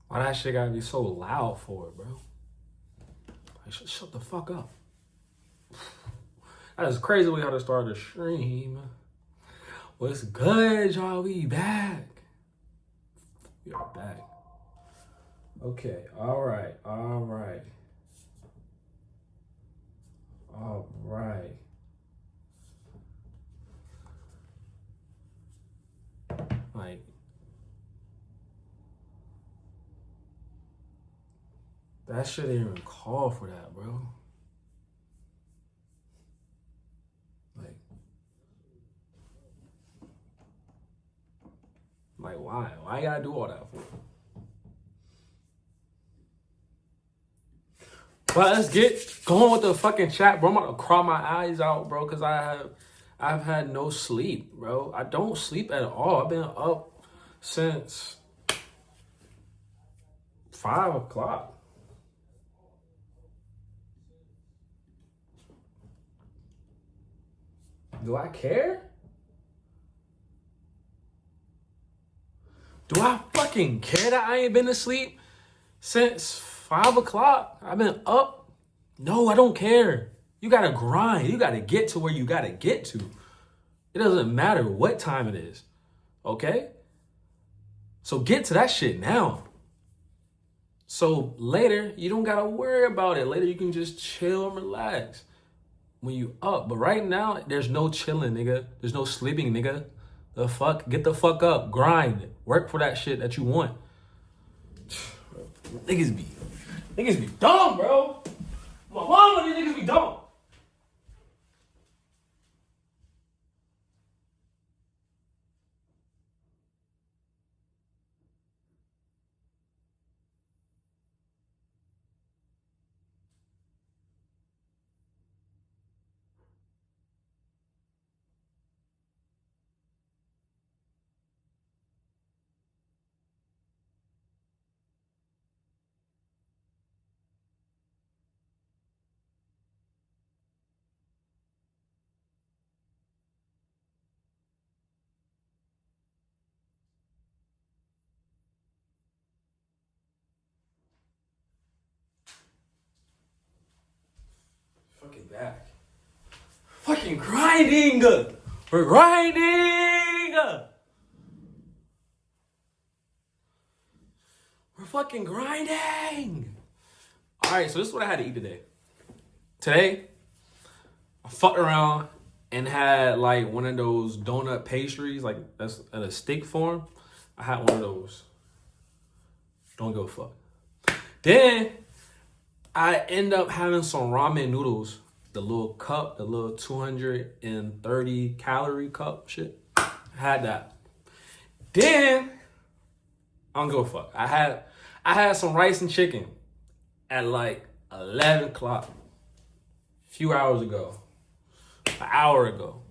Why that shit gotta be so loud for, bro? Like, shut the fuck up. That is crazy way how to start a stream. What's good, y'all? We back. We are back. Okay, all right. Like, that shit didn't even call for that, bro. Like why? Why you gotta do all that for? But let's get going with the fucking chat, bro. I'm about to cry my eyes out, bro, because I've had no sleep, bro. I don't sleep at all. I've been up since 5 o'clock. Do I care? Do I fucking care that I ain't been asleep since 5 o'clock? I've been up. No, I don't care. You gotta grind. You gotta get to where you gotta get to. It doesn't matter what time it is. Okay? So get to that shit now. So later, you don't gotta worry about it. Later, you can just chill and relax when you up. But right now, there's no chilling, nigga. There's no sleeping, nigga. The fuck? Get the fuck up. Grind. Work for that shit that you want. Niggas be dumb, bro. My mama, these niggas be dumb. Fucking back. Fucking grinding. We're grinding. We're fucking grinding. All right, so this is what I had to eat today. Today, I fucked around and had like one of those donut pastries, like that's at a stick form. I had one of those. Don't give a fuck. Then I end up having some ramen noodles, the little cup, the little 230 calorie cup shit. I had that. Then I don't give a fuck. I had some rice and chicken at like 11 o'clock. A few hours ago. An hour ago.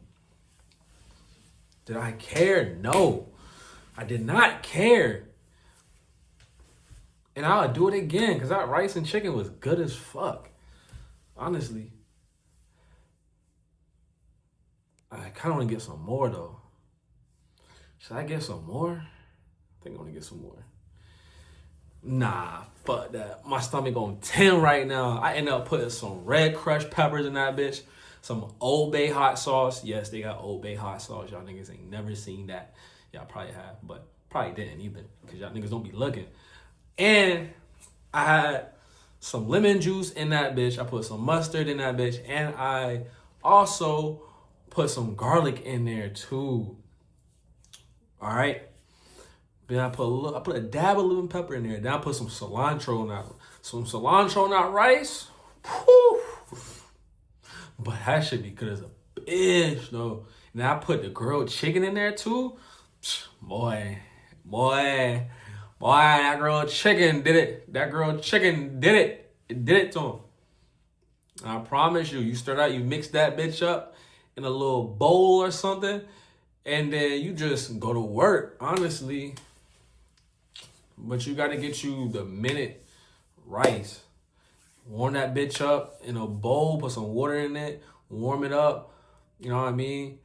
Did I care? No. I did not care. And I'll do it again because that rice and chicken was good as fuck. Honestly. I kind of want to get some more though. Should I get some more? I think I want to get some more. Nah, fuck that. My stomach on 10 right now. I end up putting some red crushed peppers in that bitch. Some Old Bay hot sauce. Yes, they got Old Bay hot sauce. Y'all niggas ain't never seen that. Y'all probably have, but probably didn't either. Because y'all niggas don't be looking. And I had some lemon juice in that bitch. I put some mustard in that bitch. And I also put some garlic in there too. All right. Then I put a dab of lemon pepper in there. Then I put some cilantro in that. Some cilantro in that rice. Whew. But that should be good as a bitch though. And then I put the grilled chicken in there too. Boy, that grilled chicken did it. That grilled chicken did it. It did it to him. And I promise you, you start out, you mix that bitch up in a little bowl or something, and then you just go to work, honestly. But you got to get you the minute rice. Warm that bitch up in a bowl, put some water in it, warm it up, you know what I mean?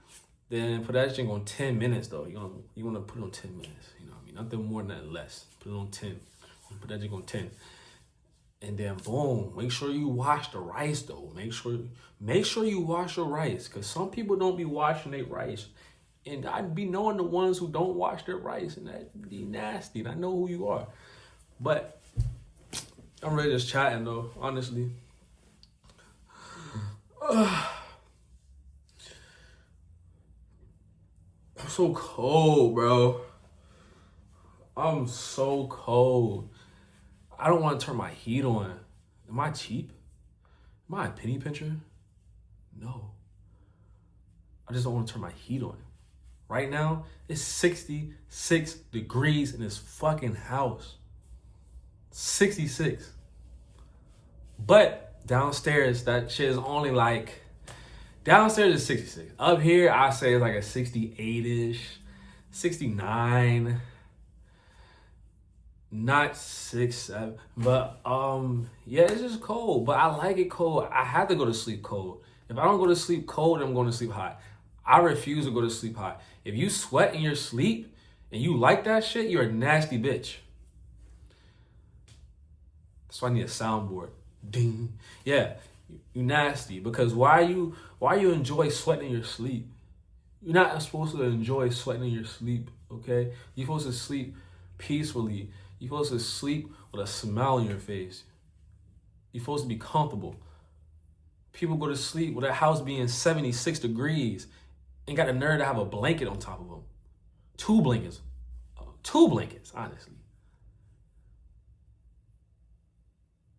Then put that shit on 10 minutes though. You want to put it on 10 minutes, you know what I mean? Nothing more than that, less. Put it on 10. Put that jig on 10. And then boom, make sure you wash the rice though. Make sure you wash your rice. Cause some people don't be washing their rice. And I'd be knowing the ones who don't wash their rice, and that be nasty. And I know who you are. But I'm really just chatting though, honestly. I'm so cold, bro. I'm so cold. I don't want to turn my heat on. Am I cheap? Am I a penny pincher? No. I just don't want to turn my heat on. Right now, it's 66 degrees in this fucking house. 66. But downstairs, that shit is only like, downstairs is 66. Up here, I say it's like a 68-ish, 69. Not 6, 7, but yeah, it's just cold. But I like it cold. I have to go to sleep cold. If I don't go to sleep cold, I'm going to sleep hot. I refuse to go to sleep hot. If you sweat in your sleep and you like that shit, you're a nasty bitch. So I need a soundboard. Ding. Yeah, you nasty. Because why you enjoy sweating in your sleep? You're not supposed to enjoy sweating in your sleep, okay? You're supposed to sleep peacefully. You're supposed to sleep with a smile on your face. You're supposed to be comfortable. People go to sleep with their house being 76 degrees and got the nerve to have a blanket on top of them. 2 blankets. 2 blankets, honestly.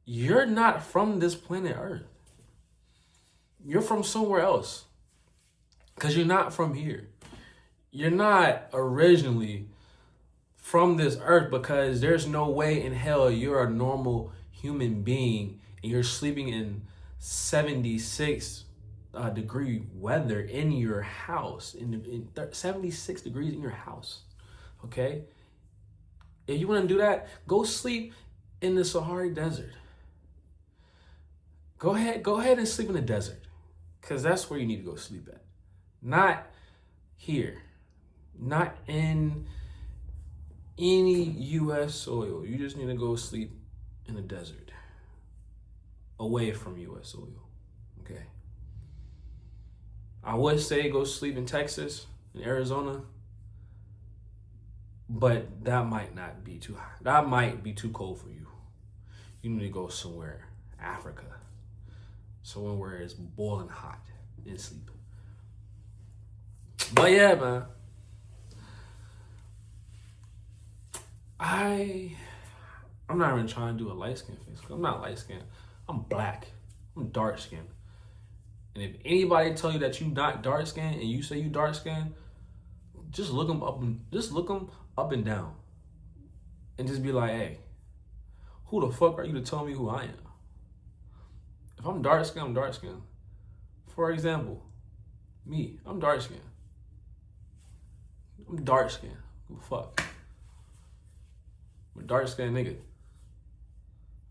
You're not from this planet Earth. You're from somewhere else. Because you're not from here. You're not originally from this earth, because there's no way in hell you're a normal human being and you're sleeping in 76 degree weather in your house, in 76 degrees in your house, okay? If you want to do that, go sleep in the Sahara Desert. Go ahead and sleep in the desert, because that's where you need to go sleep at. Not here. Not in any U.S. soil. You just need to go sleep in the desert, away from U.S. soil, okay? I would say go sleep in Texas, in Arizona, but that might not be too hot. That might be too cold for you. You need to go somewhere, Africa, somewhere where it's boiling hot and sleep. But yeah, man. I'm not even trying to do a light skin face. I'm not light skinned. I'm black. I'm dark skinned. And if anybody tell you that you not dark skinned and you say you dark skinned, just look them up and down, and just be like, hey, who the fuck are you to tell me who I am? If I'm dark skinned, I'm dark skinned. For example, me, I'm dark skinned. I'm dark skinned. Fuck. I'm a dark skinned nigga.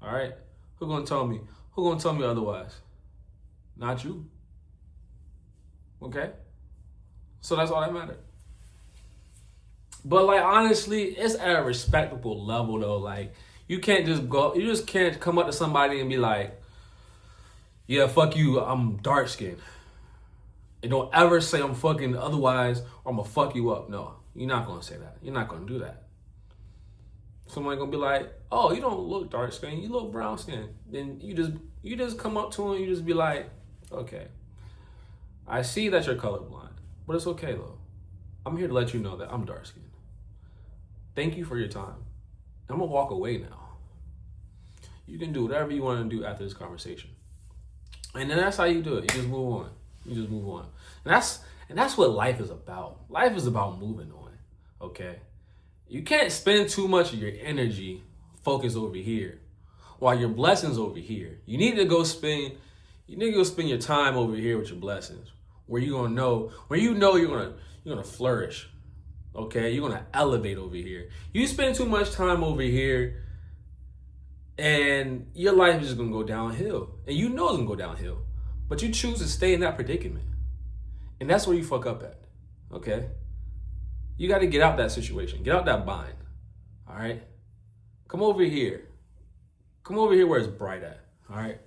All right? Who gonna tell me otherwise? Not you. Okay? So that's all that matters. But like, honestly, it's at a respectable level though. Like, you just can't come up to somebody and be like, yeah, fuck you, I'm dark skinned. And don't ever say I'm fucking otherwise or I'm gonna fuck you up. No, you're not gonna say that. You're not gonna do that. Somebody gonna be like, oh, you don't look dark skinned, you look brown skinned. Then you just come up to him, you just be like, okay, I see that you're colorblind, but it's okay though. I'm here to let you know that I'm dark skinned. Thank you for your time. I'm gonna walk away now. You can do whatever you want to do after this conversation. And then that's how you do it. You just move on. You just move on. And that's what life is about. Life is about moving on. Okay? You can't spend too much of your energy focused over here while your blessings over here. You need to go spend your time over here with your blessings, where you know you're gonna flourish. Okay? You're gonna elevate over here. You spend too much time over here and your life is just gonna go downhill. And you know it's gonna go downhill. But you choose to stay in that predicament. And that's where you fuck up at. Okay? You gotta get out that situation. Get out that bind. Alright? Come over here. Come over here where it's bright at, all right?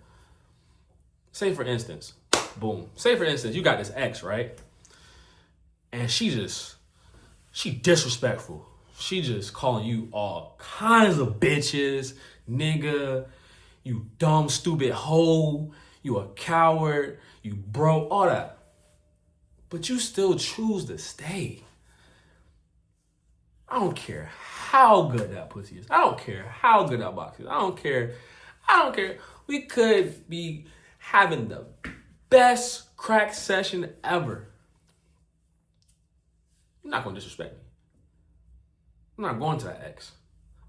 Say for instance, boom. Say for instance, you got this ex, right? And she disrespectful. She just calling you all kinds of bitches, nigga, you dumb, stupid hoe, you a coward, you broke, all that. But you still choose to stay. I don't care how good that pussy is. I don't care how good that box is. I don't care. We could be having the best crack session ever. You're not gonna disrespect me. I'm not going to that ex.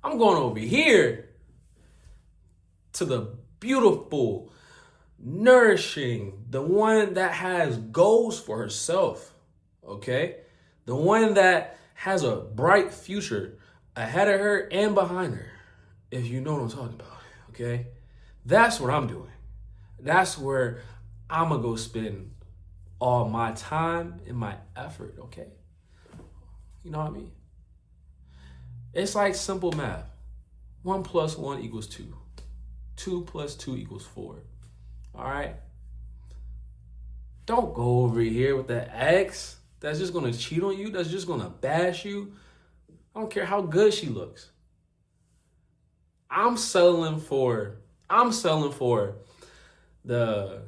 I'm going over here to the beautiful, nourishing, the one that has goals for herself, okay? The one that has a bright future ahead of her and behind her, if you know what I'm talking about, okay? That's what I'm doing. That's where I'm gonna go spend all my time and my effort, okay? You know what I mean? It's like simple math. 1 + 1 = 2. 2 + 2 = 4. All right? Don't go over here with that ex that's just gonna cheat on you, that's just gonna bash you. I don't care how good she looks. I'm settling for the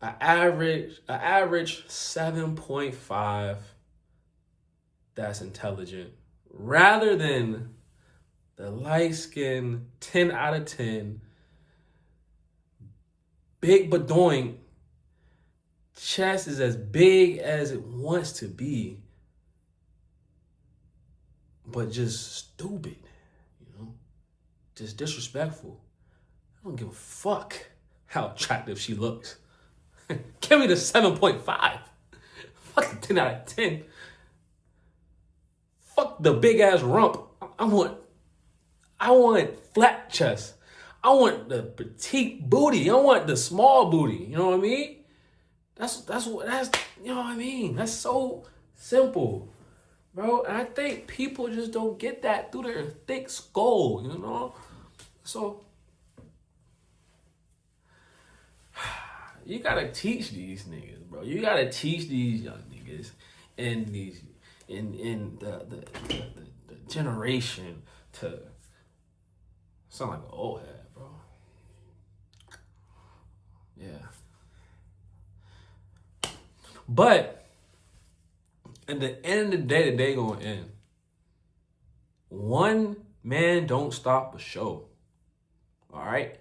average 7.5 that's intelligent, rather than the light-skinned 10 out of 10, big badoink, chest is as big as it wants to be, but just stupid, just disrespectful. I don't give a fuck how attractive she looks. Give me the 7.5. Fuck the 10 out of 10. Fuck the big ass rump. I want flat chest. I want the petite booty. I want the small booty. You know what I mean? That's you know what I mean? That's so simple, bro. And I think people just don't get that through their thick skull, So you gotta teach these niggas, bro. You gotta teach these young niggas and these in the generation to sound like an old head, bro. Yeah. But at the end of the day gonna end. One man don't stop a show. All right?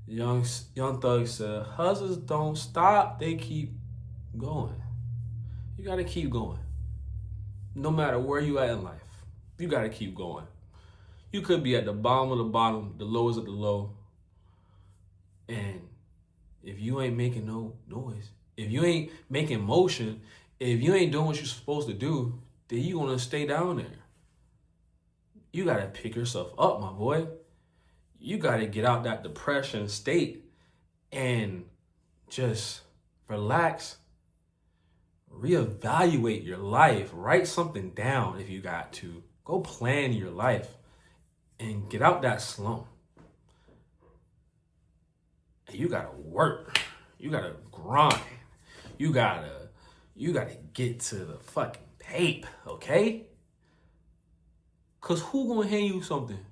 Young Thug said, hustlers don't stop, they keep going. You gotta keep going. No matter where you at in life, you gotta keep going. You could be at the bottom of the bottom, the lowest of the low. And if you ain't making no noise, if you ain't making motion, if you ain't doing what you're supposed to do, then you gonna stay down there. You gotta pick yourself up, my boy. You gotta get out that depression state and just relax, reevaluate your life, write something down if you got to. Go plan your life and get out that slump. And you gotta work. You gotta grind. You gotta get to the fucking tape, okay? Cause who gonna hand you something?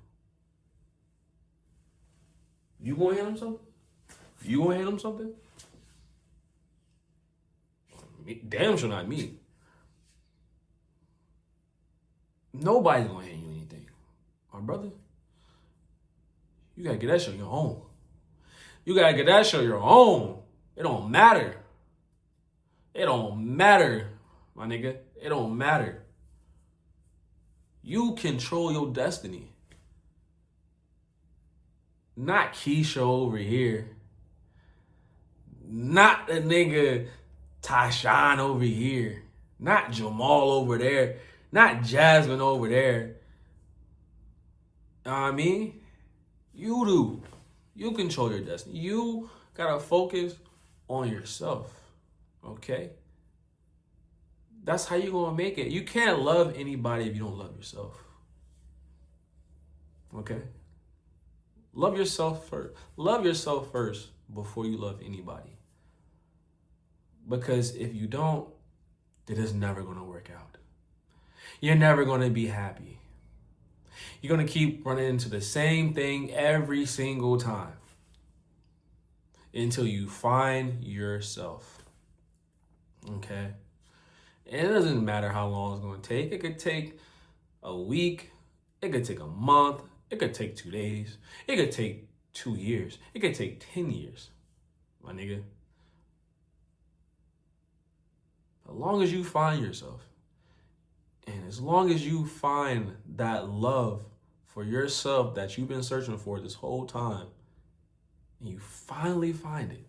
You gonna hand him something? You gonna hand him something? Damn sure not me. Nobody's gonna hand you anything. My brother, you gotta get that shit on your own. You gotta get that shit on your own. It don't matter. It don't matter, my nigga. It don't matter. You control your destiny. Not Keisha over here. Not the nigga Tyshawn over here. Not Jamal over there. Not Jasmine over there. You know what I mean? You do. You control your destiny. You gotta focus on yourself. Okay? That's how you gonna make it. You can't love anybody if you don't love yourself. Okay? Love yourself first. Love yourself first before you love anybody. Because if you don't, it is never going to work out. You're never going to be happy. You're going to keep running into the same thing every single time until you find yourself. Okay? And it doesn't matter how long it's going to take. It could take a week. It could take a month. It could take 2 days. It could take 2 years. It could take 10 years, my nigga. As long as you find yourself, and as long as you find that love for yourself that you've been searching for this whole time, and you finally find it,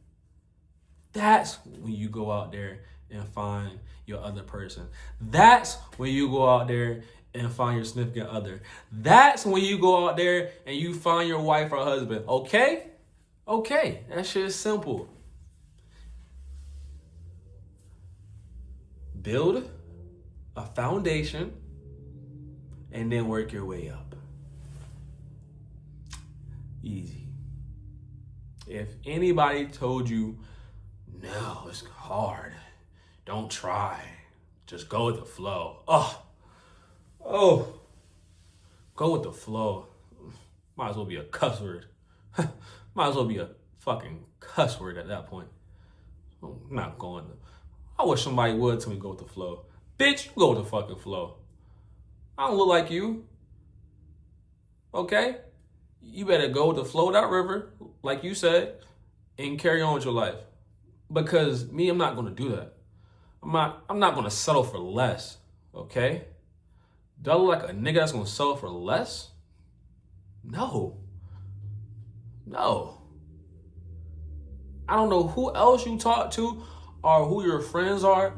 that's when you go out there and find your other person. That's when you go out there and find your significant other. That's when you go out there and you find your wife or husband. Okay? Okay. That shit is simple. Build a foundation and then work your way up. Easy. If anybody told you, no, it's hard, don't try, just go with the flow. Oh, go with the flow. Might as well be a cuss word. Might as well be a fucking cuss word at that point. I'm not going to. I wish somebody would tell me go with the flow. Bitch, you go with the fucking flow. I don't look like you. Okay? You better go with the flow of that river, like you said, and carry on with your life. Because me, I'm not going to do that. I'm not going to settle for less. Okay? Do I look like a nigga that's going to settle for less? No. I don't know who else you talk to or who your friends are.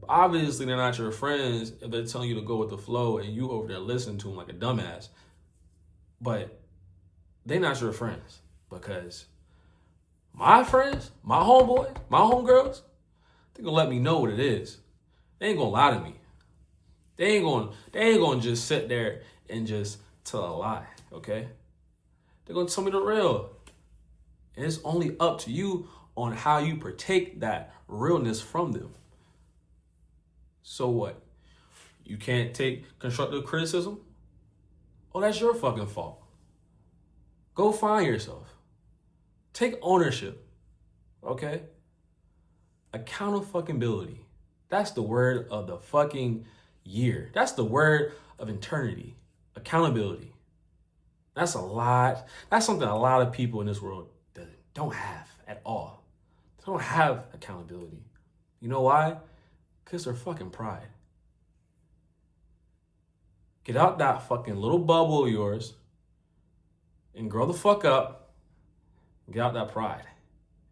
Obviously, they're not your friends if they're telling you to go with the flow and you over there listening to them like a dumbass. But they're not your friends, because my friends, my homeboys, my homegirls, they're gonna let me know what it is. They ain't gonna lie to me. They ain't gonna just sit there and just tell a lie, okay? They're gonna tell me the real. And it's only up to you on how you partake that realness from them. So what? You can't take constructive criticism? Oh, that's your fucking fault. Go find yourself. Take ownership, okay? Accountability. That's the word of the fucking year. That's the word of eternity. Accountability. That's a lot. That's something a lot of people in this world don't have at all. They don't have accountability. You know why? Because they're fucking pride. Get out that fucking little bubble of yours and grow the fuck up. Get out that pride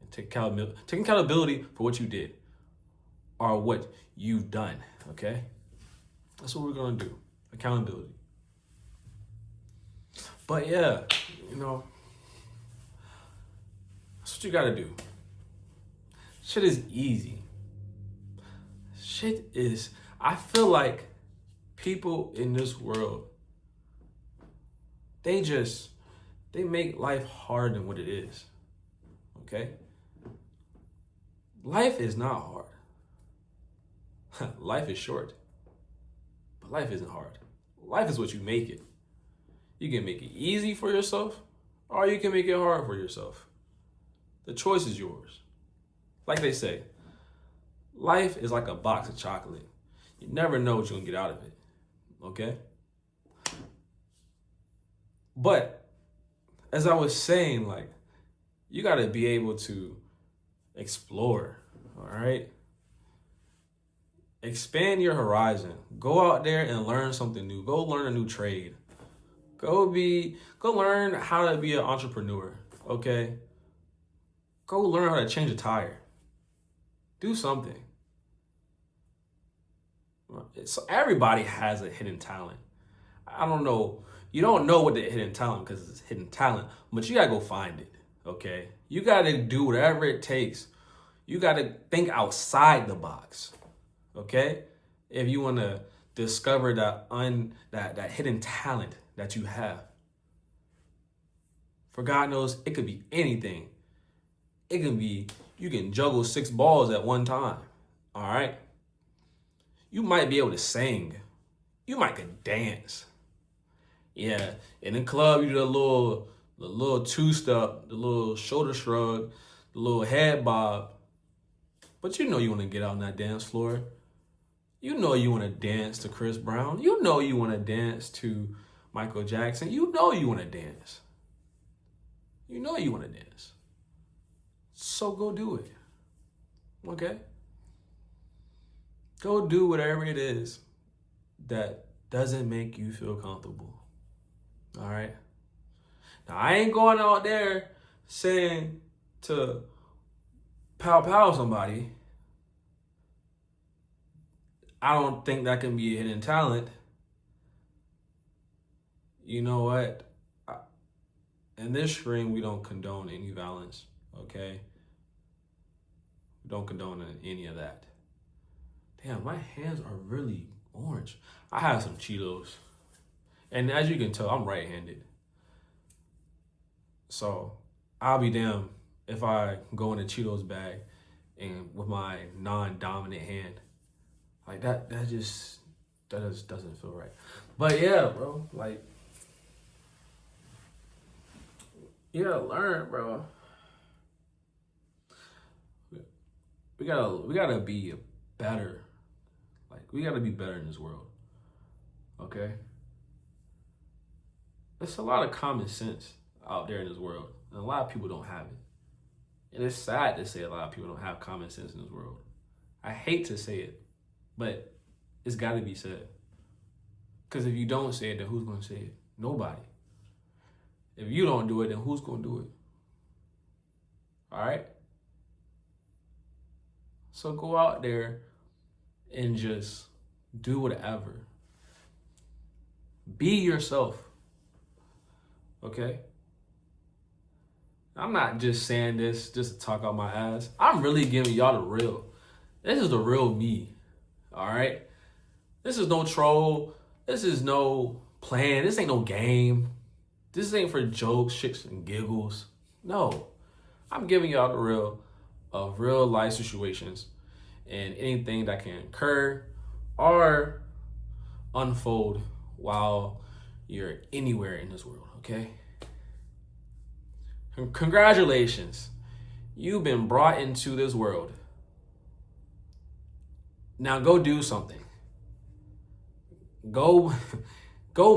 and take accountability for what you did or what you've done, okay? That's what we're gonna do, accountability. But yeah, that's what you gotta do. Shit is easy. I feel like people in this world, they make life harder than what it is, okay? Life is not hard. Life is short, but life isn't hard. Life is what you make it. You can make it easy for yourself, or you can make it hard for yourself. The choice is yours. Like they say, life is like a box of chocolate. You never know what you're gonna get out of it, okay? But as I was saying, like, you gotta be able to explore, all right? Expand your horizon. Go out there and learn something new. Go learn a new trade. Go learn how to be an entrepreneur, okay? Go learn how to change a tire. Do something. So everybody has a hidden talent. I don't know. You don't know what the hidden talent because it's hidden talent, but you gotta go find it, okay? You gotta do whatever it takes. You gotta think outside the box, okay? If you wanna discover that hidden talent that you have. For God knows, it could be anything. It can be, you can juggle 6 balls at one time. All right? You might be able to sing. You might could dance. Yeah, in the club, you do the little two-step, the little shoulder shrug, the little head bob. But you know you want to get out on that dance floor. You know you want to dance to Chris Brown. You know you want to dance to Michael Jackson. You know you want to dance. You know you want to dance. So go do it. Okay? Go do whatever it is that doesn't make you feel comfortable. All right? Now, I ain't going out there saying to pow somebody. I don't think that can be a hidden talent. You know what? In this stream, we don't condone any violence, okay? We don't condone any of that. Damn, my hands are really orange. I have some Cheetos. And as you can tell, I'm right-handed. So I'll be damned if I go in the Cheetos bag and with my non-dominant hand. Like that just doesn't feel right. But yeah, bro, like, you gotta learn, bro. We gotta be better. Like, we gotta be better in this world. Okay? There's a lot of common sense out there in this world, and a lot of people don't have it. And it's sad to say a lot of people don't have common sense in this world. I hate to say it, but it's got to be said. Because if you don't say it, then who's going to say it? Nobody. If you don't do it, then who's going to do it? All right? So go out there and just do whatever. Be yourself. Okay? I'm not just saying this just to talk out my ass. I'm really giving y'all the real. This is the real me. All right? This is no troll. This is no plan. This ain't no game. This ain't for jokes, shits, and giggles. No. I'm giving y'all the real of real life situations and anything that can occur or unfold while you're anywhere in this world, okay? Congratulations. You've been brought into this world. Now go do something. Go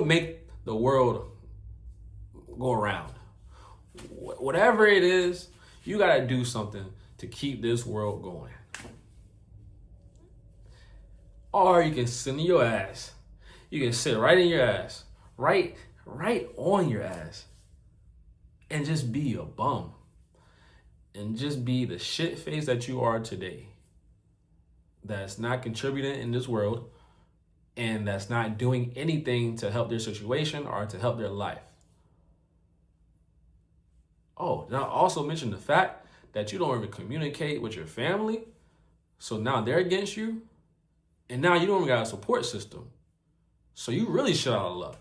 make the world go around. Whatever it is, you gotta do something to keep this world going. Or you can sit in your ass. You can sit right in your ass. Right on your ass. And just be a bum. And just be the shit face that you are today. That's not contributing in this world. And that's not doing anything to help their situation or to help their life. Oh, now also mention the fact that you don't even communicate with your family. So now they're against you. And now you don't even got a support system. So you really shit out of luck.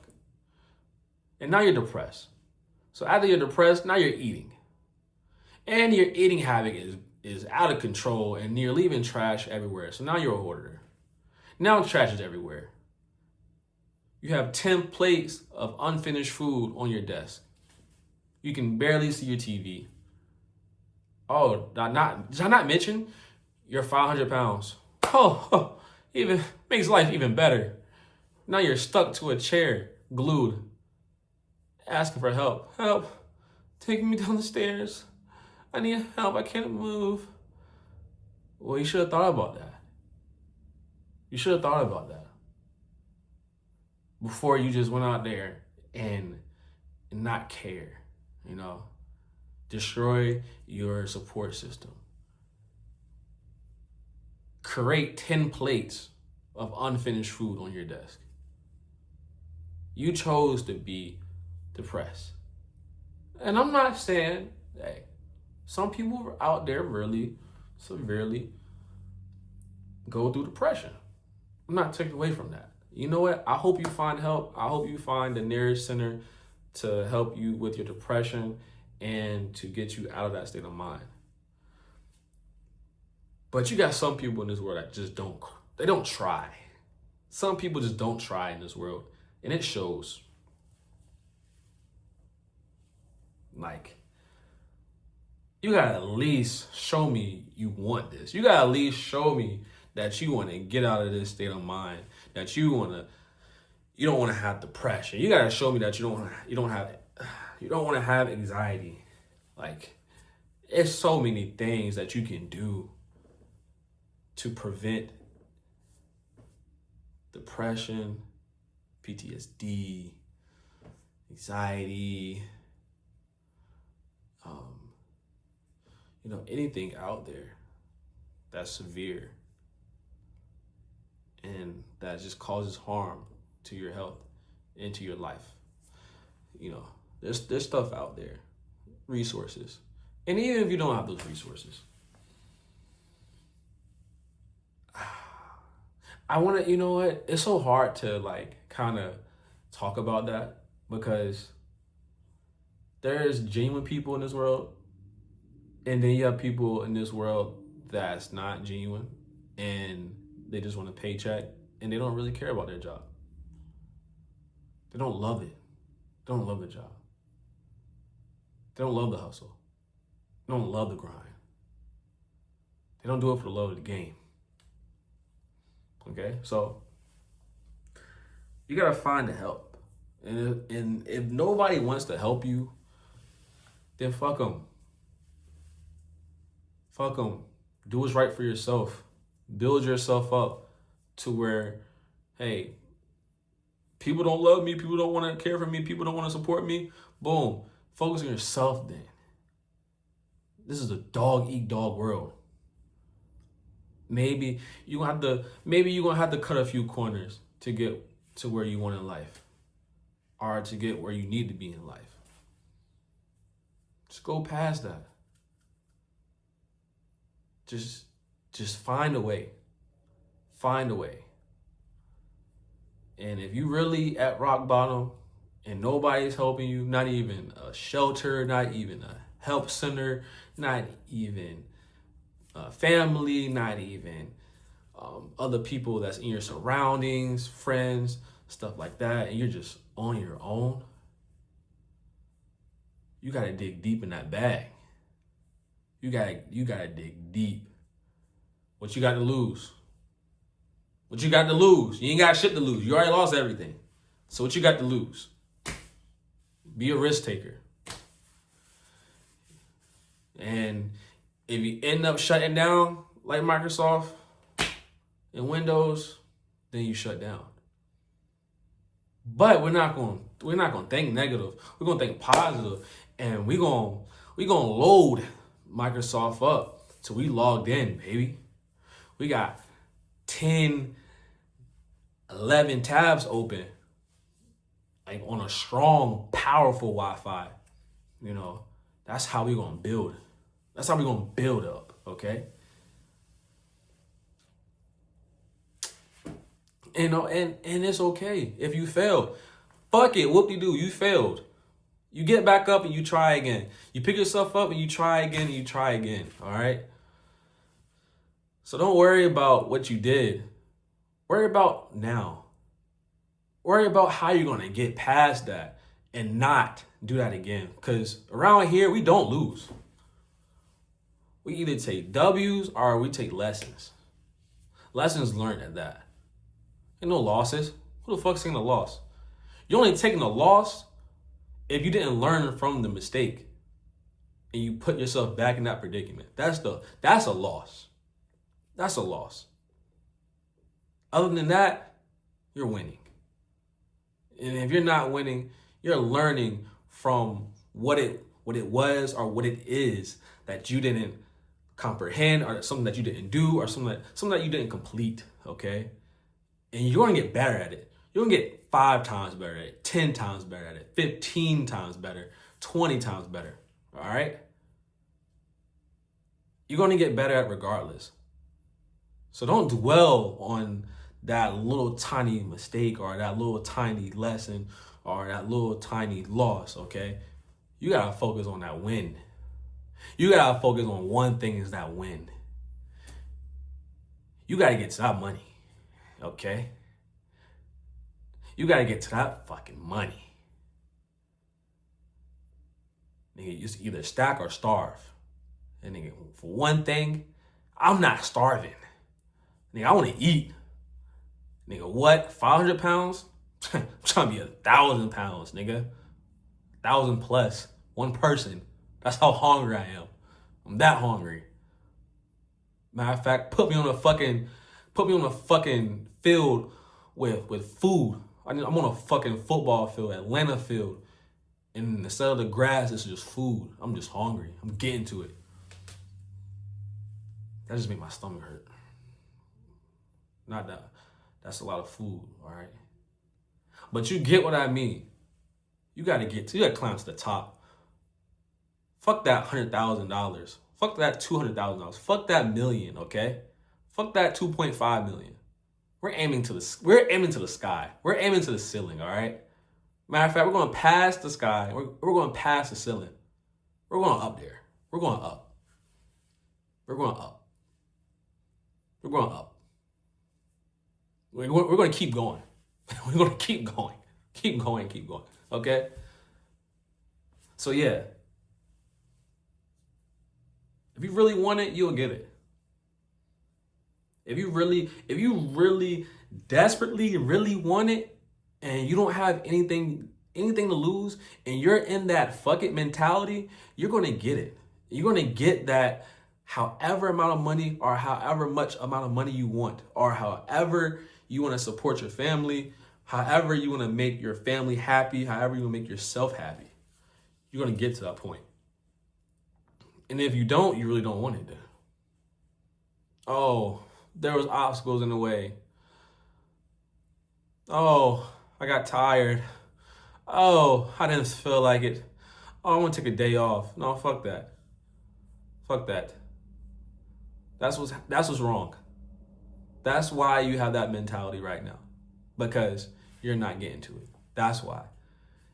And now you're depressed. So after you're depressed, now you're eating. And your eating habit is out of control and you're leaving trash everywhere. So now you're a hoarder. Now trash is everywhere. You have 10 plates of unfinished food on your desk. You can barely see your TV. Oh, did I not mention you're 500 pounds? Oh, even makes life even better. Now you're stuck to a chair, glued, asking for help. Help, take me down the stairs. I need help, I can't move. Well, you should have thought about that. You should have thought about that before you just went out there and not care, you know? Destroy your support system. Create 10 plates of unfinished food on your desk. You chose to be depressed. And I'm not saying, hey, some people out there really severely go through depression. I'm not taking away from that. You know what? I hope you find help. I hope you find the nearest center to help you with your depression and to get you out of that state of mind. But you got some people in this world that just don't try. Some people just don't try in this world, and it shows. Like, you gotta at least show me you want this. You gotta at least show me that you want to get out of this state of mind, that you don't want to have depression. You gotta show me that you don't want to have anxiety. Like, it's so many things that you can do to prevent depression, PTSD, anxiety, anything out there that's severe and that just causes harm to your health and to your life. There's stuff out there, resources. And even if you don't have those resources, I want to, it's so hard to kind of talk about that, because there's genuine people in this world, and then you have people in this world that's not genuine, and they just want a paycheck, and they don't really care about their job. They don't love it. They don't love the job. They don't love the hustle. They don't love the grind. They don't do it for the love of the game. Okay, so you gotta find the help, and if nobody wants to help you, then fuck them. Fuck them. Do what's right for yourself. Build yourself up to where, hey, people don't love me, people don't want to care for me, people don't want to support me. Boom. Focus on yourself then. This is a dog-eat-dog world. Maybe you're gonna have to cut a few corners to get to where you want in life, or to get where you need to be in life. Just go past that. Just find a way. Find a way. And if you really at rock bottom and nobody's helping you, not even a shelter, not even a help center, not even family, not even other people that's in your surroundings, friends, stuff like that, and you're just on your own, you gotta dig deep in that bag. You gotta dig deep. What you got to lose? What you got to lose? You ain't got shit to lose. You already lost everything. So what you got to lose? Be a risk taker. And if you end up shutting down like Microsoft and Windows, then you shut down. But we're not gonna think negative. We're gonna think positive, and we're gonna load Microsoft up till we logged in, baby. We got 10, 11 tabs open, like on a strong, powerful Wi-Fi. That's how we're gonna build. That's how we're gonna build up, okay? And it's okay if you fail. Fuck it, whoop-de-doo, you failed. You get back up and you try again. You pick yourself up and you try again and you try again, all right? So don't worry about what you did. Worry about now. Worry about how you're going to get past that and not do that again. Because around here, we don't lose. We either take W's or we take lessons. Lessons learned at that. Ain't no losses. Who the fuck's taking a loss? You're only taking a loss if you didn't learn from the mistake and you put yourself back in that predicament. That's a loss. That's a loss. Other than that, you're winning. And if you're not winning, you're learning from what it was or what it is that you didn't comprehend, or something that you didn't do, or something that you didn't complete, okay? And you're gonna get better at it. You're gonna get 5 times better at it, 10 times better at it, 15 times better, 20 times better, all right? You're gonna get better at it regardless. So don't dwell on that little tiny mistake or that little tiny lesson or that little tiny loss, okay? You gotta focus on that win. You gotta focus on one thing, is that win. You gotta get to that money, okay? You gotta get to that fucking money. Nigga, it's either stack or starve. And nigga, for one thing, I'm not starving. Nigga, I wanna eat. Nigga, what? 500 pounds? I'm trying to be 1,000 pounds, nigga. 1,000 plus. One person. That's how hungry I am. I'm that hungry. Matter of fact, put me on a fucking field with food. I'm on a fucking football field, Atlanta field. And instead of the grass, it's just food. I'm just hungry. I'm getting to it. That just made my stomach hurt. Not that. That's a lot of food, all right? But you get what I mean. You gotta climb to the top. Fuck that $100,000. Fuck that $200,000. Fuck that million, okay? Fuck that 2.5 million. We're aiming to the sky. We're aiming to the ceiling, all right? Matter of fact, we're going past the sky. We're going past the ceiling. We're going up there. We're going up. We're going up. We're going up. We're going to keep going. We're going to keep going. Keep going, keep going. Okay? So yeah. If you really want it, you'll get it. If you really desperately really want it and you don't have anything to lose and you're in that fuck it mentality, you're going to get it. You're going to get that however amount of money or however much amount of money you want, or however you want to support your family, however you want to make your family happy, however you want to make yourself happy. You're going to get to that point. And if you don't, you really don't want it then. Oh, there was obstacles in the way. Oh, I got tired. Oh, I didn't feel like it. Oh, I want to take a day off. No, fuck that. Fuck that. That's what's wrong. That's why you have that mentality right now. Because you're not getting to it. That's why.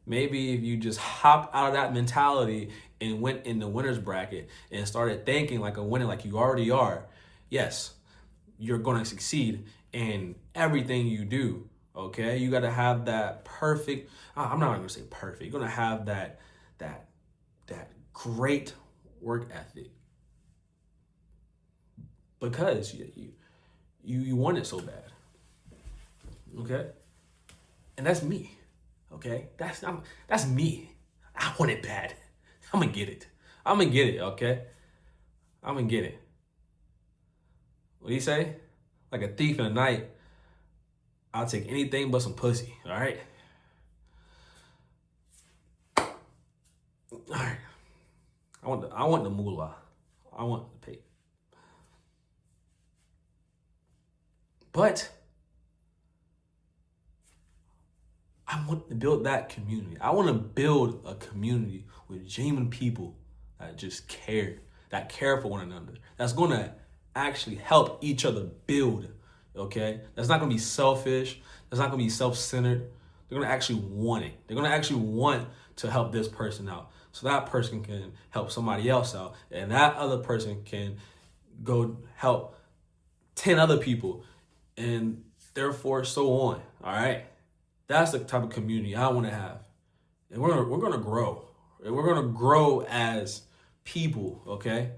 Maybe if you just hopped out of that mentality and went in the winner's bracket and started thinking like a winner, like you already are, yes, you're going to succeed in everything you do, okay? You got to have that perfect, I'm not going to say perfect, you're going to have that great work ethic because you want it so bad, okay? And that's me. Okay, that's me. I want it bad. I'm gonna get it. Okay, I'm gonna get it. What do you say? Like a thief in the night, I'll take anything but some pussy. All right. All right. I want the moolah. I want the pay. But I want to build that community. I want to build a community with genuine people that just care, that care for one another. That's going to actually help each other build, okay? That's not going to be selfish. That's not going to be self-centered. They're going to actually want it. They're going to actually want to help this person out so that person can help somebody else out, and that other person can go help 10 other people, and therefore so on, all right? That's the type of community I want to have. And we're gonna grow. And we're gonna grow as people, okay?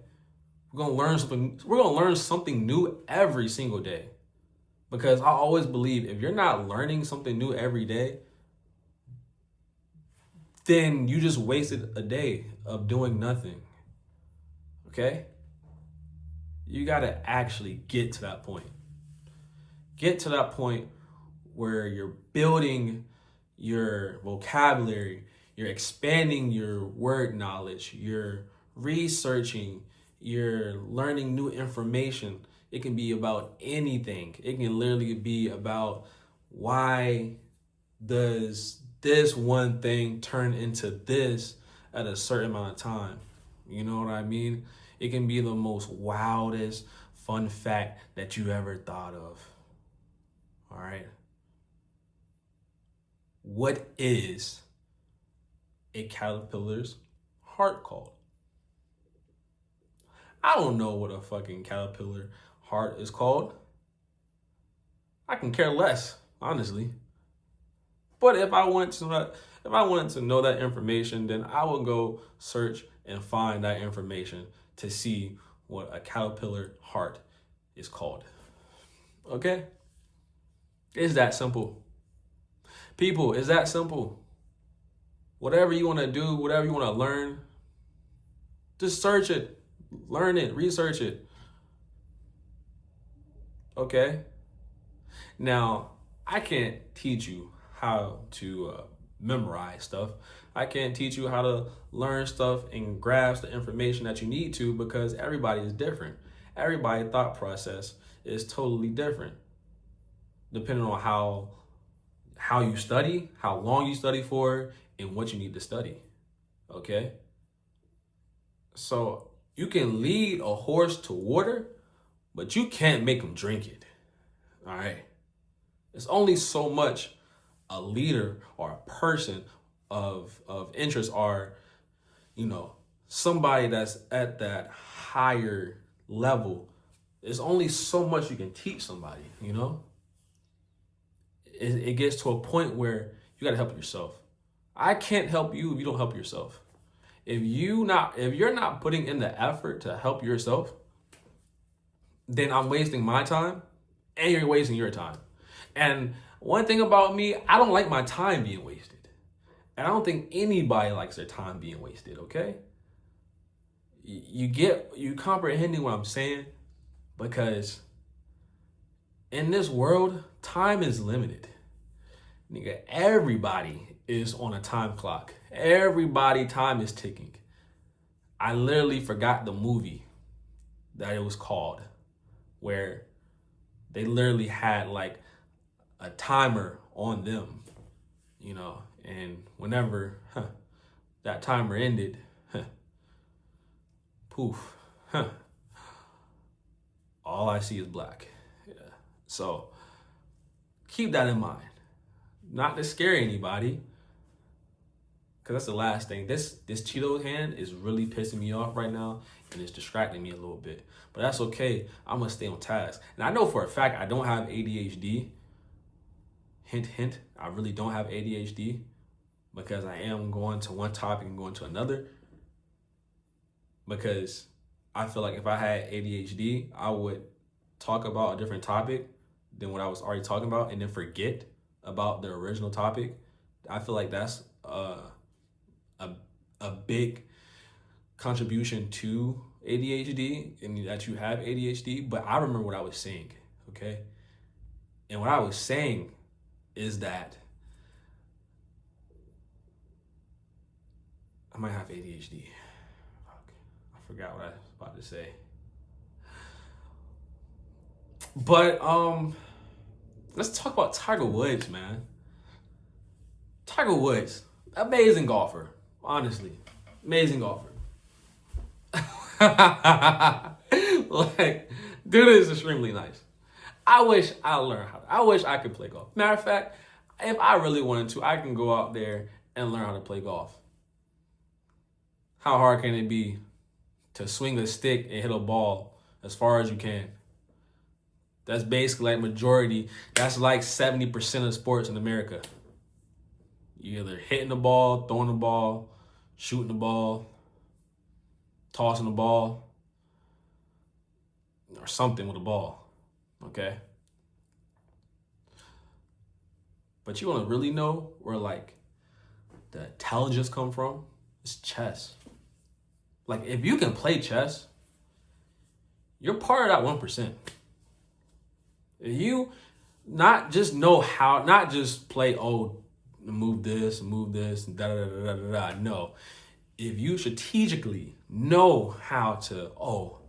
We're gonna learn something new every single day. Because I always believe if you're not learning something new every day, then you just wasted a day of doing nothing. Okay? You gotta actually get to that point. Get to that point where you're building your vocabulary, you're expanding your word knowledge, you're researching, you're learning new information. It can be about anything. It can literally be about why does this one thing turn into this at a certain amount of time. You know what I mean? It can be the most wildest fun fact that you ever thought of. All right. What is a caterpillar's heart called? I don't know what a fucking caterpillar heart is called. I can care less, honestly. But if I wanted to know that information, then I would go search and find that information to see what a caterpillar heart is called. Okay? It's that simple. People, it's that simple. Whatever you want to do, whatever you want to learn, just search it, learn it, research it. Okay? Now, I can't teach you how to memorize stuff. I can't teach you how to learn stuff and grasp the information that you need to, because everybody is different. Everybody's thought process is totally different, depending on how you study, how long you study for, and what you need to study. Okay? So you can lead a horse to water, but you can't make him drink it. All right? It's only so much a leader or a person of interest, or, somebody that's at that higher level. There's only so much you can teach somebody, It gets to a point where you got to help yourself. I can't help you if you don't help yourself. If you're not putting in the effort to help yourself, then I'm wasting my time and you're wasting your time. And one thing about me, I don't like my time being wasted. And I don't think anybody likes their time being wasted, okay? You comprehending what I'm saying? Because in this world, time is limited. Nigga, everybody is on a time clock. Everybody, time is ticking. I literally forgot the movie that it was called, where they literally had like a timer on them, and whenever that timer ended, poof, all I see is black. Yeah. So keep that in mind. Not to scare anybody, because that's the last thing. This Cheeto hand is really pissing me off right now, and it's distracting me a little bit. But that's okay. I'm going to stay on task. And I know for a fact I don't have ADHD. Hint, hint. I really don't have ADHD, because I am going to one topic and going to another. Because I feel like if I had ADHD, I would talk about a different topic than what I was already talking about, and then forget about the original topic. I feel like that's a big contribution to ADHD, and that you have ADHD. But I remember what I was saying, okay? And what I was saying is that I might have ADHD. Fuck, I forgot what I was about to say. But let's talk about Tiger Woods, man. Tiger Woods, amazing golfer, honestly, amazing golfer. Like, dude is extremely nice. I wish I wish I could play golf. Matter of fact, if I really wanted to, I can go out there and learn how to play golf. How hard can it be to swing a stick and hit a ball as far as you can? That's basically like majority. That's like 70% of sports in America. You're either hitting the ball, throwing the ball, shooting the ball, tossing the ball, or something with a ball, okay? But you want to really know where like the intelligence come from? It's chess. Like, if you can play chess, you're part of that 1%. If you not just play, move this, da da da da da da. No. If you strategically know how to,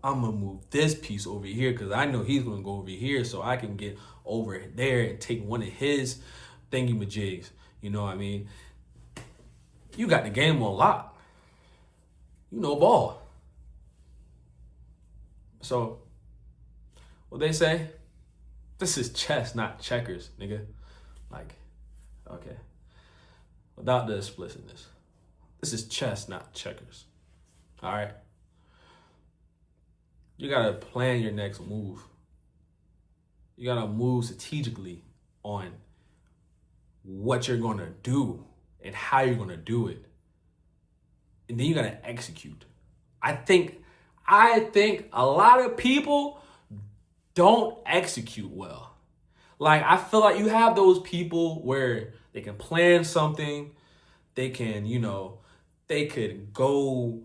I'm going to move this piece over here because I know he's going to go over here so I can get over there and take one of his thingy-majigs. You know what I mean? You got the game on lock. You know ball. So, what they say? This is chess, not checkers, nigga. Like, okay. without the explicitness. This is chess, not checkers. All right? You got to plan your next move. You got to move strategically on what you're going to do and how you're going to do it. And then you got to execute. I think a lot of people don't execute well. Like, I feel like you have those people where they can plan something, they can, they could go,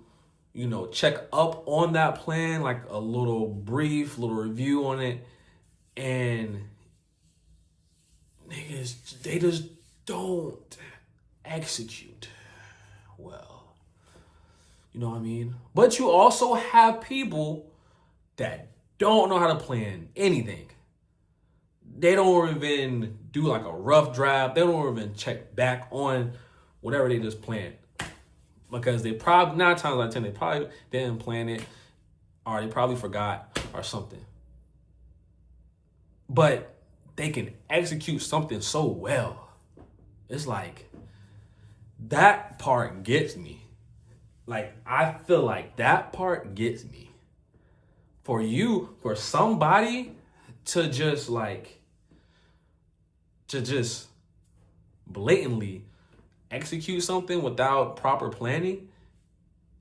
check up on that plan, like a little review on it, and niggas, they just don't execute well. You know what I mean? But you also have people that don't know how to plan anything. They don't even do like a rough draft. They don't even check back on whatever they just planned. Because they probably, 9 times out of 10, they probably didn't plan it, or they probably forgot or something. But they can execute something so well. It's like, that part gets me. Like, I feel like that part gets me. For somebody to just blatantly execute something without proper planning,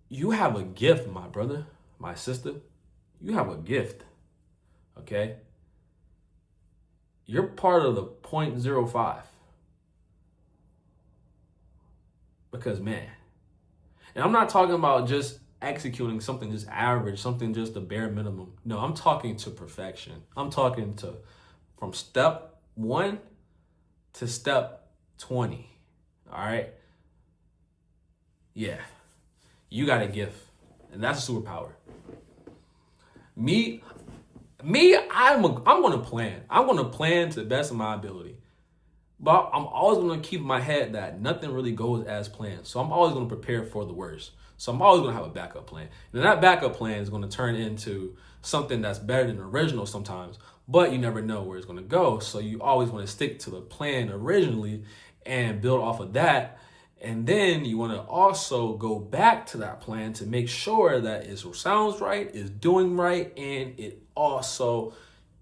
you have a gift, my brother, my sister. You have a gift, okay? You're part of the 0.05. Because, man, and I'm not talking about just executing something just average, something just the bare minimum. No, I'm talking to perfection. I'm talking to from step 1 to step 20. All right? Yeah. You got a gift. And that's a superpower. Me, I'm going to plan. I'm going to plan to the best of my ability. But I'm always going to keep in my head that nothing really goes as planned. So I'm always going to prepare for the worst. So I'm always going to have a backup plan. And that backup plan is going to turn into something that's better than the original sometimes. But you never know where it's going to go. So you always want to stick to the plan originally and build off of that. And then you want to also go back to that plan to make sure that it sounds right, is doing right, and it also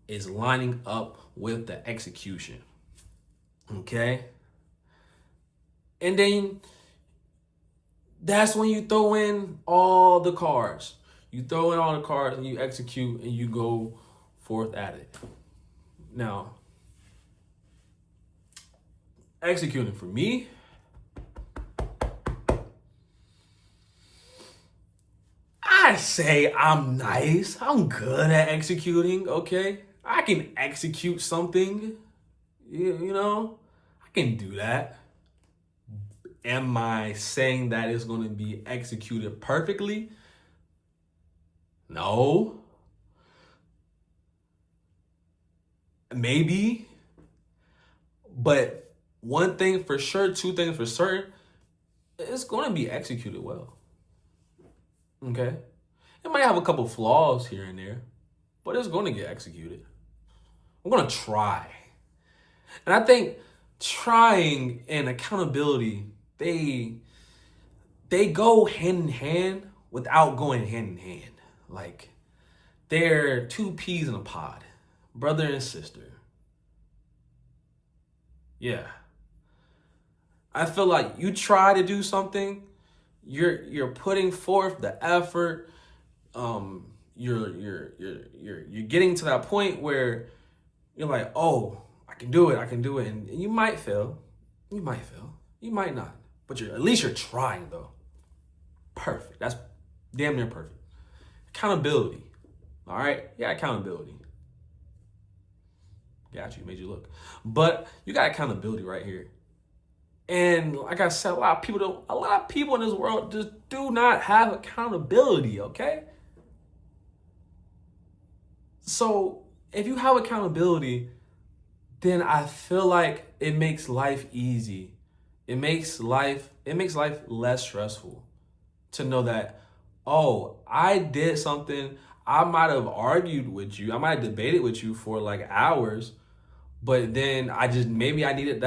is lining up with the execution. Okay? And then that's when you throw in all the cards. You throw in all the cards and you execute and you go forth at it. Now, executing for me, I say I'm nice. I'm good at executing, okay? I can execute something. I can do that. Am I saying that it's going to be executed perfectly? No. Maybe. But one thing for sure, 2 things for certain, it's going to be executed well. Okay? It might have a couple flaws here and there, but it's going to get executed. I'm going to try. And I think trying and accountability, they go hand in hand without going hand in hand. Like, they're 2 peas in a pod, brother and sister. Yeah. I feel like you try to do something, you're putting forth the effort. You're getting to that point where you're like, oh, I can do it, and you might fail, you might not, but at least you're trying though. Perfect. That's damn near perfect. Accountability. All right, yeah, accountability. Got you, made you look, but you got accountability right here. And like I said, a lot of people in this world just do not have accountability, okay? So if you have accountability, then I feel like it makes life easy. It makes life less stressful to know that, oh, I did something. I might have argued with you. I might have debated with you for like hours, but then maybe I needed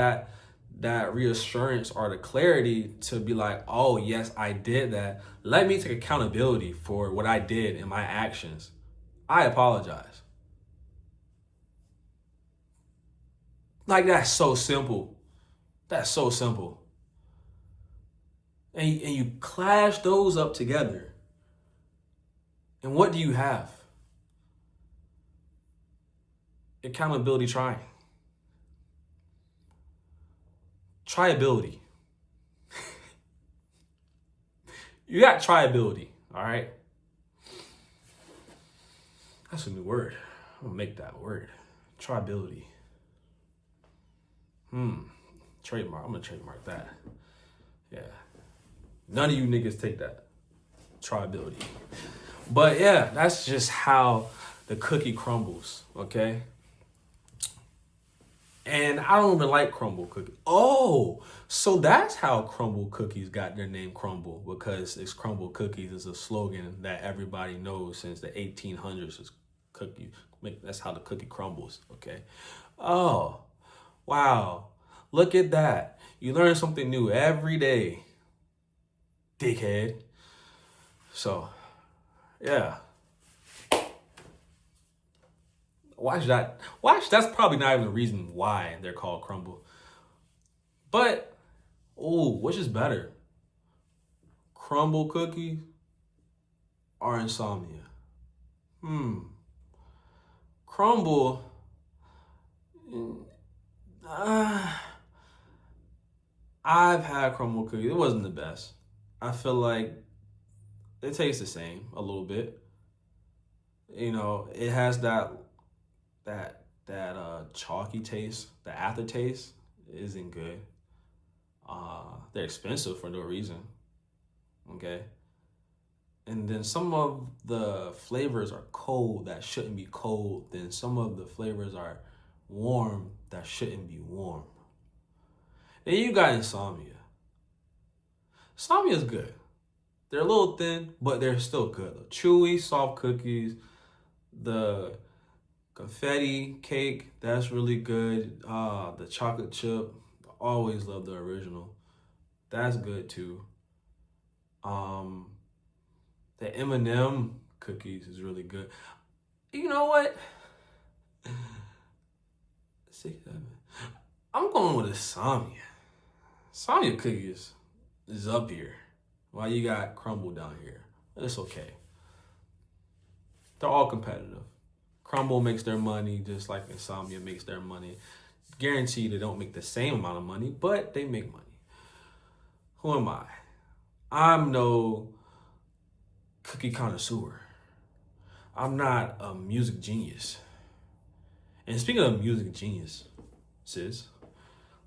that reassurance or the clarity to be like, oh, yes, I did that. Let me take accountability for what I did and my actions. I apologize. Like, that's so simple. That's so simple. And you clash those up together. And what do you have? Accountability trying. Triability. You got triability, all right? That's a new word. I'm gonna make that word. Triability. Trademark. I'm gonna trademark that. Yeah. None of you niggas take that. Triability. But yeah, that's just how the cookie crumbles, okay? And I don't even like crumble cookies. Oh, so that's how crumble cookies got their name Crumble, because it's crumble cookies is a slogan that everybody knows since the 1800s. Is cookie. That's how the cookie crumbles, okay? Oh, wow. Look at that. You learn something new every day, dickhead. So, yeah. Watch that. That's probably not even the reason why they're called crumble. But, which is better? Crumble cookies or insomnia? Crumble. I've had crumble cookies. It wasn't the best. I feel like it tastes the same a little bit. You know, it has that chalky taste. The aftertaste isn't good. They're expensive for no reason. Okay. And then some of the flavors are cold that shouldn't be cold. Then some of the flavors are warm that shouldn't be warm. Then you got insomnia. Insomnia is good. They're a little thin, but they're still good. The chewy, soft cookies, the confetti cake, that's really good. The chocolate chip, always love the original. That's good too. The M&M cookies is really good. You know what? 6, 7. I'm going with insomnia. Insomnia cookies is up here, while you got crumble down here. It's okay. They're all competitive. Crumble makes their money just like insomnia makes their money. Guarantee they don't make the same amount of money, but they make money. Who am I? I'm no cookie connoisseur. I'm not a music genius. And speaking of music geniuses,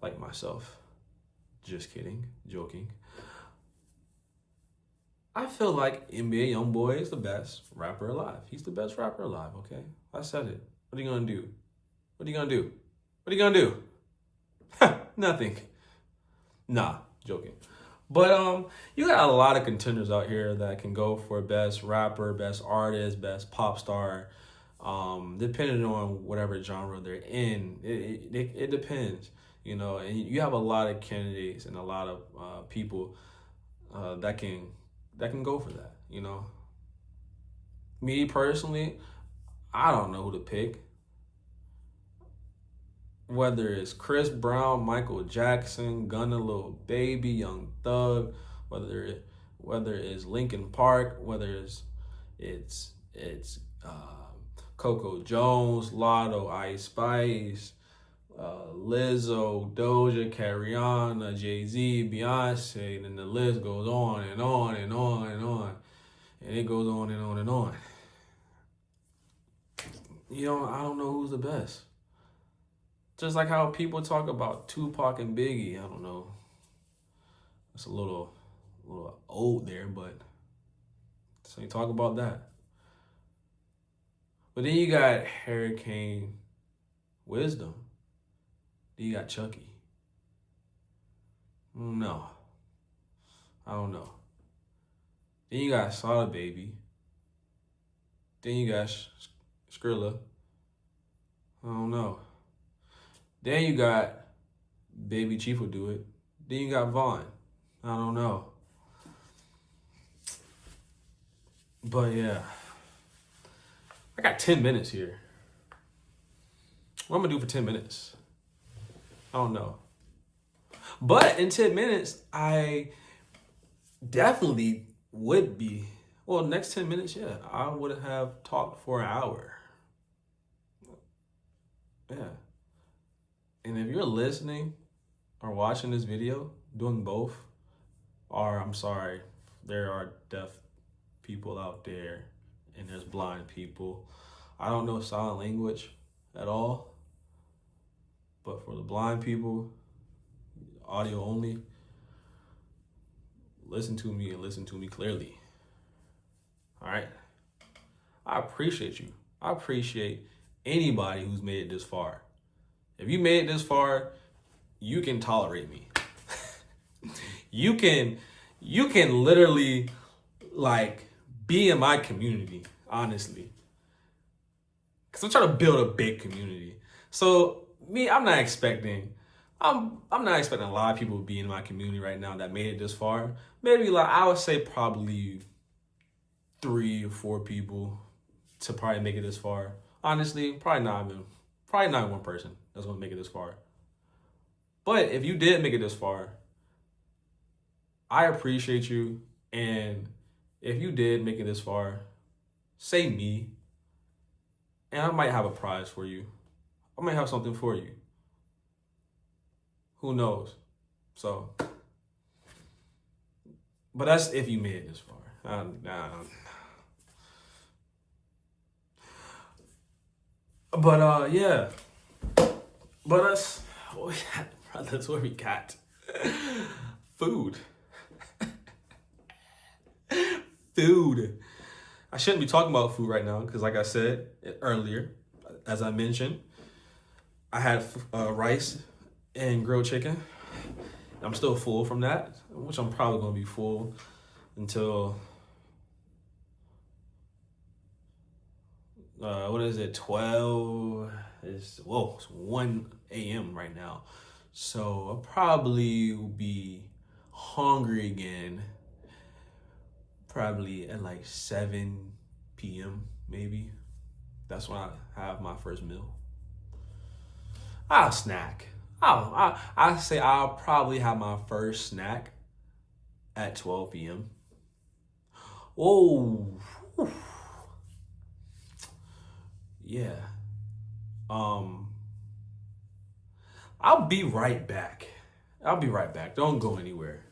like myself, just kidding, joking, I feel like NBA YoungBoy is the best rapper alive. He's the best rapper alive, okay? I said it. What are you gonna do? What are you gonna do? What are you gonna do? Nothing. Nah, joking. But you got a lot of contenders out here that can go for best rapper, best artist, best pop star, depending on whatever genre they're in. It depends, you know. And you have a lot of candidates and a lot of people that can go for that, you know. Me personally, I don't know who to pick. Whether it's Chris Brown, Michael Jackson, Gunna, Lil Baby, Young Thug, whether it's Linkin Park, whether it's Coco Jones, Lotto, Ice Spice, Lizzo, Doja, Rihanna, Jay-Z, Beyonce, and the list goes on and on and on and on. And it goes on and on and on. You know, I don't know who's the best. Just like how people talk about Tupac and Biggie. I don't know. It's a little old there, but so you talk about that. But then you got Hurricane Wisdom. Then you got Chucky. No. I don't know. Then you got Sada Baby. Then you got Skrilla. I don't know. Then you got Baby Chief would do it. Then you got Vaughn. I don't know. But yeah. I got 10 minutes here. What am I gonna do for 10 minutes? I don't know. But in 10 minutes, I definitely would be. Well, next 10 minutes, yeah, I would have talked for an hour. Yeah. And if you're listening or watching this video, doing both, or I'm sorry, there are deaf people out there and there's blind people. I don't know sign language at all, but for the blind people, audio only, listen to me and listen to me clearly. All right? I appreciate you. I appreciate anybody who's made it this far. If you made it this far, you can tolerate me. you can literally like be in my community, honestly. Cause I'm trying to build a big community. So me, I'm not expecting a lot of people to be in my community right now that made it this far. Maybe like I would say probably 3 or 4 people to probably make it this far. Honestly, probably not one person that's gonna make it this far. But if you did make it this far, I appreciate you. And if you did make it this far, say me. And I might have a prize for you. I might have something for you. Who knows? So, but that's if you made it this far. But yeah. But that's what we got. Food. Food. I shouldn't be talking about food right now because, like I said earlier, as I mentioned, I had rice and grilled chicken. I'm still full from that, which I'm probably going to be full until, what is it, 12? It's 1 a.m. right now. So I'll probably be hungry again, probably at like 7 p.m. maybe. That's when I have my first meal. I'll snack. I say I'll probably have my first snack at 12 p.m. Oh, yeah. I'll be right back. Don't go anywhere.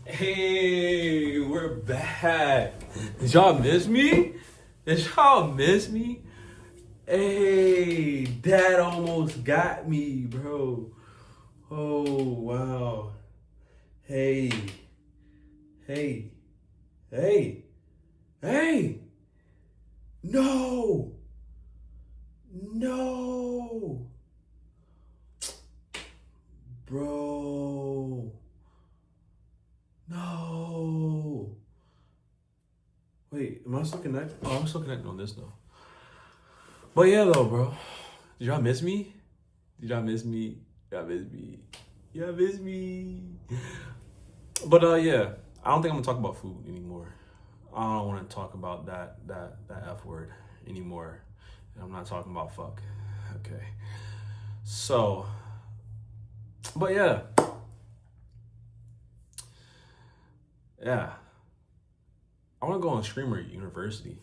Hey, we're back. Did y'all miss me? Did y'all miss me? Hey, that almost got me, bro. Oh, wow. Hey, hey, hey, hey. No, no, bro. No. Wait, am I still connected? Oh, I'm still connected on this though. But yeah, though, bro. Did y'all miss me? Did y'all miss me? Y'all miss me? Y'all miss me? But yeah, I don't think I'm gonna talk about food anymore. I don't want to talk about that F word anymore. And I'm not talking about fuck. Okay. So, but yeah. Yeah. I want to go on Streamer University.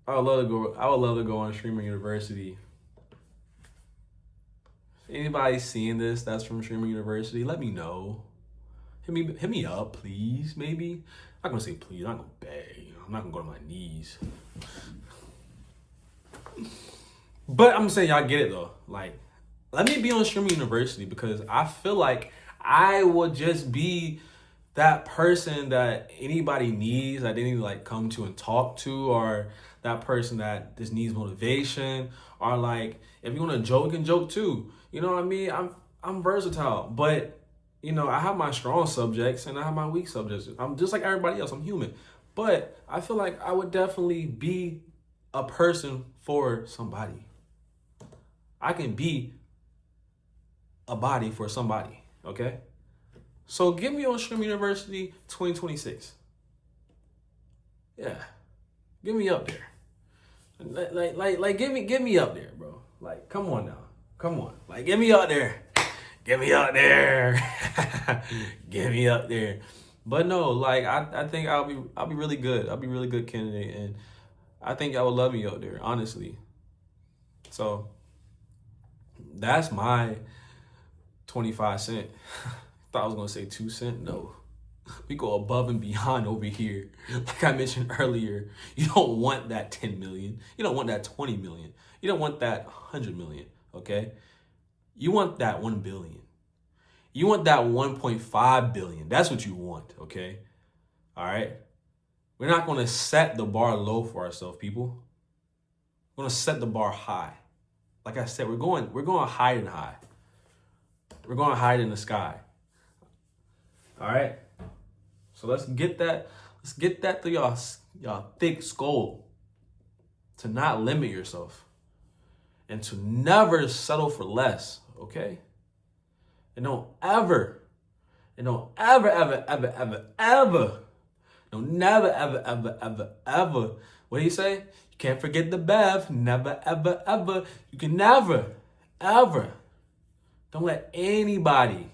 I would love to go on Streamer University. Anybody seeing this that's from Streamer University, let me know. Hit me up, please. Maybe. I'm not gonna say please. I'm not gonna beg. I'm not gonna go to my knees. But I'm saying y'all get it though. Like, let me be on Streamer University because I feel like I would just be that person that anybody needs, that they need to like come to and talk to, or that person that just needs motivation, or like if you want to joke and joke too. You know what I mean? I'm versatile, but you know, I have my strong subjects and I have my weak subjects. I'm just like everybody else. I'm human. But I feel like I would definitely be a person for somebody. I can be a body for somebody, okay? So get me on Stream University 2026. Yeah. Get me up there. Like get me up there, bro. Like, come on now. Come on. Like, get me up there. Get me up there. Get me up there. But no, like I think I'll be really good. I'll be a really good candidate, and I think I would love me up there, honestly. So that's my 25 cent. Thought I was gonna say 2 cent. No. We go above and beyond over here. Like I mentioned earlier, you don't want that 10 million. You don't want that 20 million. You don't want that 100 million, okay? You want that 1 billion. You want that 1.5 billion. That's what you want, okay? All right? We're not going to set the bar low for ourselves, people. We're going to set the bar high. Like I said, we're going high and high. We're going to hide in the sky. All right? So let's get that through y'all thick skull, to not limit yourself and to never settle for less, okay? And don't ever, don't never, ever, what do you say? You can't forget the Bev. Never, ever. You can never, ever. Don't let anybody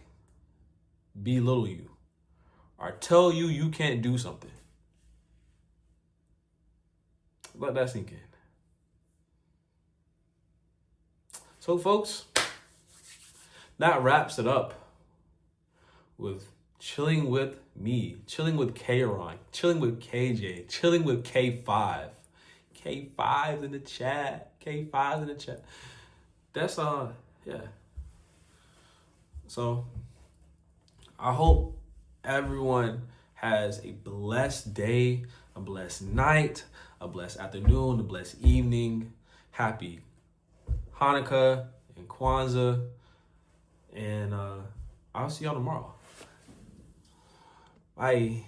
belittle you or tell you you can't do something. Let that sink in. So, folks, that wraps it up with chilling with me, chilling with K-Ron, chilling with KJ, chilling with K5. K5's in the chat. K5's in the chat. That's yeah. So I hope everyone has a blessed day, a blessed night, a blessed afternoon, a blessed evening. Happy Hanukkah and Kwanzaa. And I'll see y'all tomorrow. Bye.